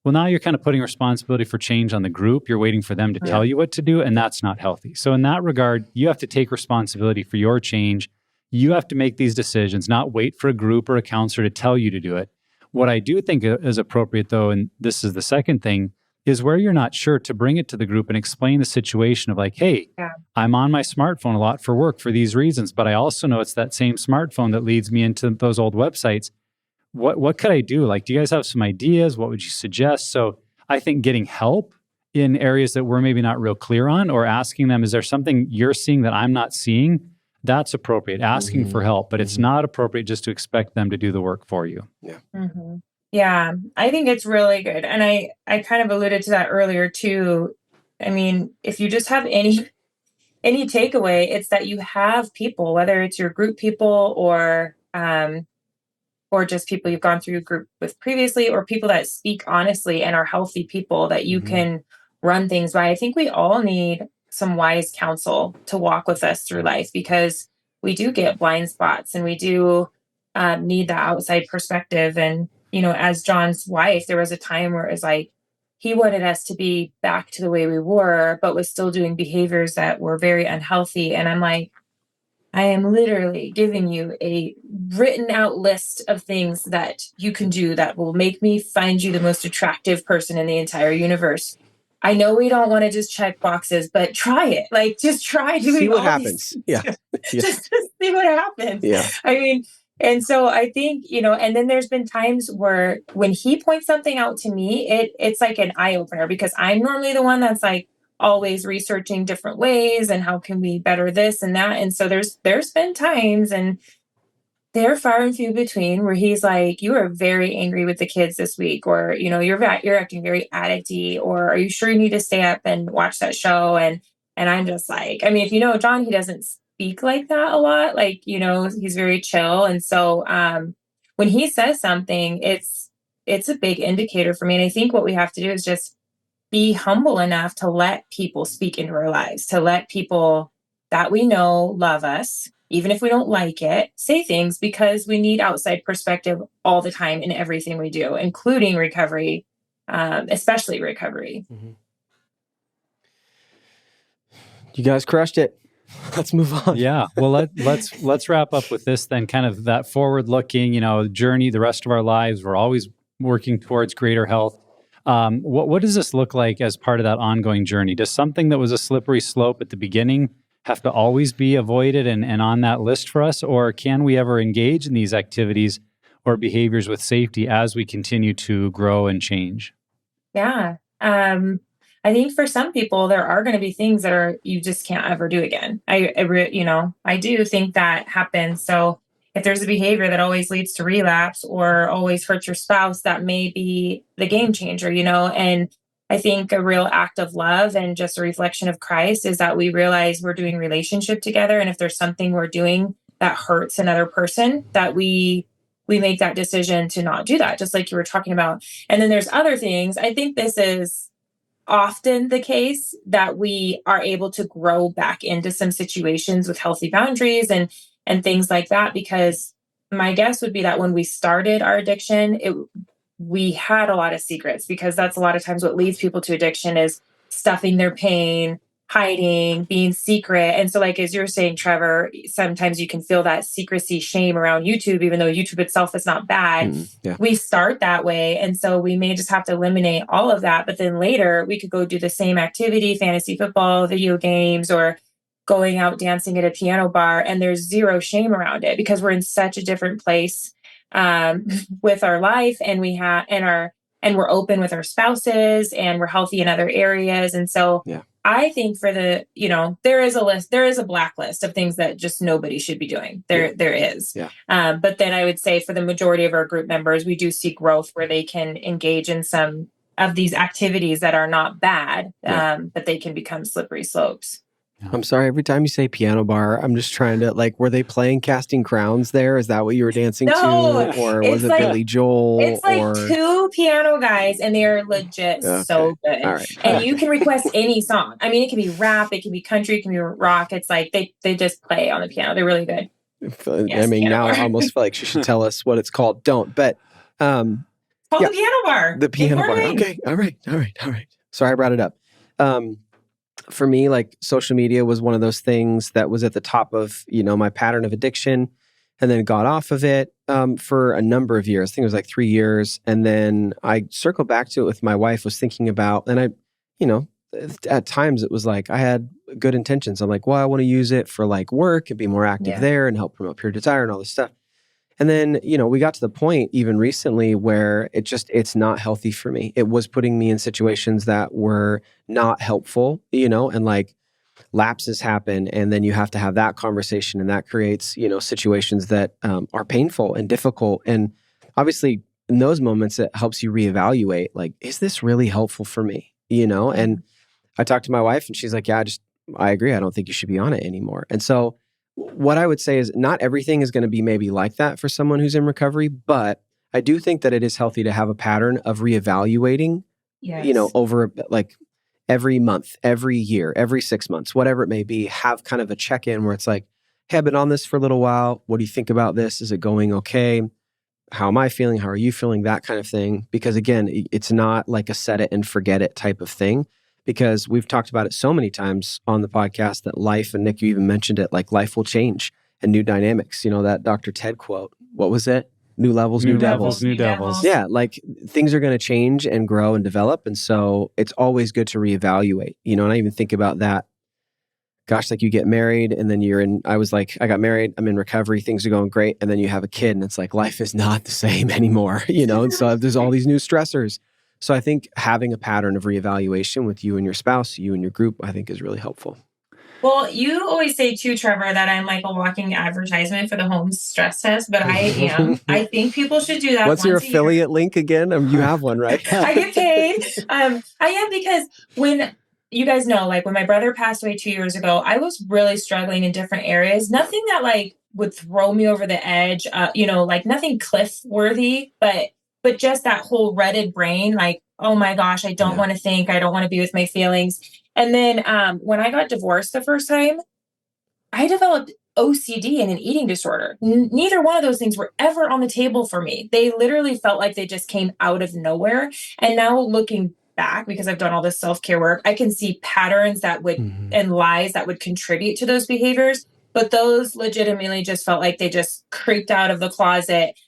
well, now you're kind of putting responsibility for change on the group. You're waiting for them to tell you what to do, and that's not healthy. So in that regard, you have to take responsibility for your change. You have to make these decisions, not wait for a group or a counselor to tell you to do it. What I do think is appropriate, though, and this is the second thing, is where you're not sure to bring it to the group and explain the situation of like, hey, I'm on my smartphone a lot for work for these reasons, but I also know it's that same smartphone that leads me into those old websites. What could I do? Like, do you guys have some ideas? What would you suggest? So I think getting help in areas that we're maybe not real clear on, or asking them, is there something you're seeing that I'm not seeing? That's appropriate, asking for help, but it's not appropriate just to expect them to do the work for you. Yeah, I think it's really good. And I kind of alluded to that earlier too. I mean, if you just have any takeaway, it's that you have people, whether it's your group people or just people you've gone through a group with previously, or people that speak honestly and are healthy people that you can run things by. I think we all need some wise counsel to walk with us through life, because we do get blind spots and we do need that outside perspective. And, as John's wife, there was a time where it was like, he wanted us to be back to the way we were, but was still doing behaviors that were very unhealthy. And I'm like, I am literally giving you a written out list of things that you can do that will make me find you the most attractive person in the entire universe. I know we don't want to just check boxes, but try it. Like, just try doing see what all happens. These things. Just see what happens. Yeah. I mean, and so I think, and then there's been times where when he points something out to me, it's like an eye opener, because I'm normally the one that's like always researching different ways and how can we better this and that. And so there's been times, and they're far and few between, where he's like, you are very angry with the kids this week, or, you're acting very addicty, or are you sure you need to stay up and watch that show? And I'm just like, I mean, if you know John, he doesn't speak like that a lot. Like, he's very chill. And so when he says something, it's a big indicator for me. And I think what we have to do is just be humble enough to let people speak into our lives, to let people that we know love us, even if we don't like it, say things, because we need outside perspective all the time in everything we do, including recovery, especially recovery. You guys crushed it. Let's move on. Yeah. Well, let's wrap up with this then, kind of that forward-looking, journey. The rest of our lives, we're always working towards greater health. What does this look like as part of that ongoing journey? Does something that was a slippery slope at the beginning have to always be avoided and on that list for us? Or can we ever engage in these activities or behaviors with safety as we continue to grow and change? Yeah. I think for some people, there are going to be things that you just can't ever do again. I do think that happens. So if there's a behavior that always leads to relapse or always hurts your spouse, that may be the game changer, and I think a real act of love and just a reflection of Christ is that we realize we're doing relationship together. And if there's something we're doing that hurts another person, that we make that decision to not do that, just like you were talking about. And then there's other things. I think this is often the case that we are able to grow back into some situations with healthy boundaries and things like that, because my guess would be that when we started our addiction, we had a lot of secrets, because that's a lot of times what leads people to addiction is stuffing their pain, hiding, being secret. And so, like, as you're saying, Trevor, sometimes you can feel that secrecy, shame around YouTube, even though YouTube itself is not bad. We start that way. And so we may just have to eliminate all of that. But then later we could go do the same activity, fantasy football, video games, or going out dancing at a piano bar, and there's zero shame around it because we're in such a different place with our life, and we're open with our spouses, and we're healthy in other areas. And so I think for the, there is a blacklist of things that just nobody should be doing. There is. But then I would say for the majority of our group members, we do see growth where they can engage in some of these activities that are not bad, but they can become slippery slopes. I'm sorry, every time you say piano bar, I'm just trying to, were they playing Casting Crowns there? Is that what you were dancing to? Or was it Billy Joel? It's two piano guys, and they're legit so good. All right. And you can request any song. I mean, it can be rap, it can be country, it can be rock. It's like they just play on the piano. They're really good. I mean, now I almost feel like she should tell us what it's called. Don't, but... It's called the piano bar. The piano bar. Okay. All right. Sorry I brought it up. For me, social media was one of those things that was at the top of, my pattern of addiction, and then got off of it for a number of years. I think it was 3 years. And then I circled back to it with my wife, was thinking about, and at times it was I had good intentions. I'm I want to use it for work and be more active there and help promote Pure Desire and all this stuff. And then, we got to the point even recently where it's not healthy for me. It was putting me in situations that were not helpful, and lapses happen. And then you have to have that conversation, and that creates, situations that are painful and difficult. And obviously in those moments, it helps you reevaluate, is this really helpful for me? And I talked to my wife, and she's I agree. I don't think you should be on it anymore. And so what I would say is not everything is going to be maybe like that for someone who's in recovery, but I do think that it is healthy to have a pattern of reevaluating, over every month, every year, every 6 months, whatever it may be, have kind of a check-in where it's hey, I've been on this for a little while. What do you think about this? Is it going okay? How am I feeling? How are you feeling? That kind of thing. Because again, it's not a set it and forget it type of thing. Because we've talked about it so many times on the podcast that life, and Nick, you even mentioned it, life will change and new dynamics. That Dr. Ted quote, what was it? New levels, new devils. New devils. Yeah, things are going to change and grow and develop. And so it's always good to reevaluate, and I even think about that. Gosh, you get married and then I got married, I'm in recovery, things are going great. And then you have a kid and it's life is not the same anymore, and so there's all these new stressors. So I think having a pattern of reevaluation with you and your spouse, you and your group, I think is really helpful. Well, you always say too, Trevor, that I'm a walking advertisement for the home stress test, but I am. I think people should do that. What's your affiliate link again? You have one, right? I get paid. I am, because when you guys know, when my brother passed away 2 years ago, I was really struggling in different areas. Nothing that would throw me over the edge, nothing cliff worthy, but just that whole rutted brain, oh my gosh, I don't want to think, I don't want to be with my feelings. And then when I got divorced the first time, I developed OCD and an eating disorder. Neither one of those things were ever on the table for me. They literally felt like they just came out of nowhere. And now looking back, because I've done all this self-care work, I can see patterns that would and lies that would contribute to those behaviors. But those legitimately just felt like they just creeped out of the closet.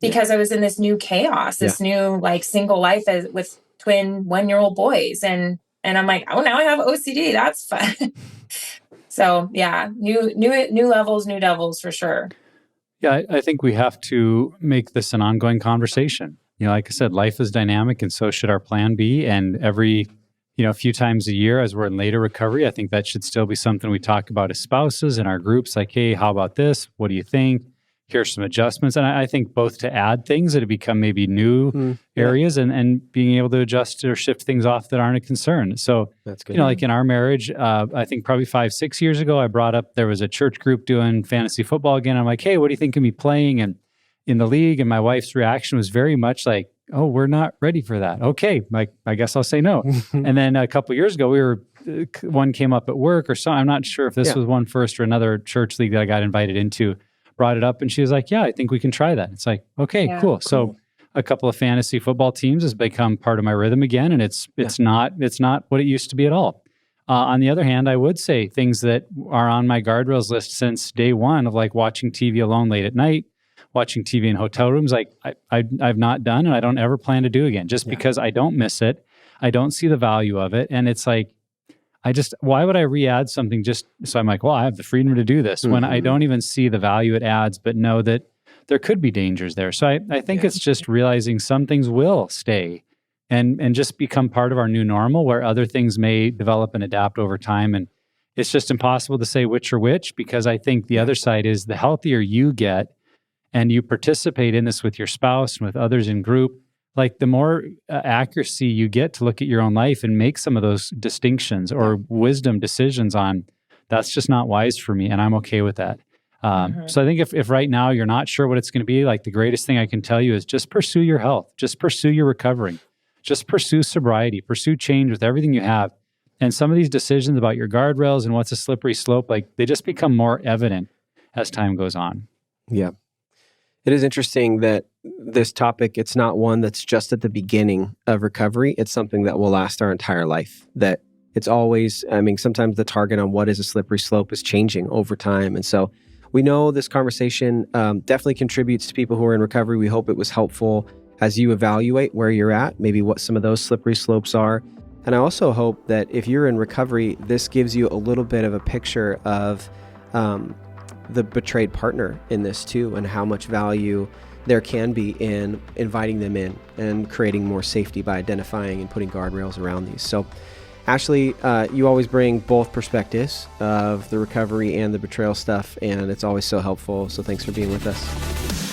Because I was in this new chaos, this new single life with twin 1-year-old boys. And I'm oh, now I have OCD. That's fun. So new levels, new devils for sure. Yeah, I think we have to make this an ongoing conversation. Like I said, life is dynamic, and so should our plan be. And every, a few times a year as we're in later recovery, I think that should still be something we talk about as spouses in our groups. Hey, how about this? What do you think? Here's some adjustments. And I think both to add things that have become maybe new areas and being able to adjust or shift things off that aren't a concern. So, that's good. In our marriage, I think probably 5-6 years ago, I brought up, there was a church group doing fantasy football again. I'm hey, what do you think of me playing and in the league? And my wife's reaction was very much oh, we're not ready for that. Okay. I guess I'll say no. And then a couple of years ago, one came up at work or something. I'm not sure if this was one first or another church league that I got invited into. Brought it up and she was yeah, I think we can try that. It's okay, cool. So a couple of fantasy football teams has become part of my rhythm again. And it's not what it used to be at all. On the other hand, I would say things that are on my guardrails list since day one of watching TV alone late at night, watching TV in hotel rooms, I've not done and I don't ever plan to do again just because I don't miss it. I don't see the value of it. And it's why would I re-add something just so I'm like, well, I have the freedom to do this when I don't even see the value it adds, but know that there could be dangers there. So I think it's just realizing some things will stay and just become part of our new normal, where other things may develop and adapt over time. And it's just impossible to say which are which, because I think the other side is the healthier you get and you participate in this with your spouse and with others in group, like the more accuracy you get to look at your own life and make some of those distinctions or wisdom decisions on, that's just not wise for me, and I'm okay with that. So I think if right now you're not sure what it's going to be, like the greatest thing I can tell you is just pursue your health, just pursue your recovery, just pursue sobriety, pursue change with everything you have. And some of these decisions about your guardrails and what's a slippery slope, like they just become more evident as time goes on. Yeah. It is interesting that this topic, it's not one that's just at the beginning of recovery. It's something that will last our entire life. That it's always, sometimes the target on what is a slippery slope is changing over time. And so we know this conversation definitely contributes to people who are in recovery. We hope it was helpful as you evaluate where you're at, maybe what some of those slippery slopes are. And I also hope that if you're in recovery, this gives you a little bit of a picture of the betrayed partner in this too, and how much value there can be in inviting them in and creating more safety by identifying and putting guardrails around these. So Ashley, you always bring both perspectives of the recovery and the betrayal stuff, and it's always so helpful. So thanks for being with us.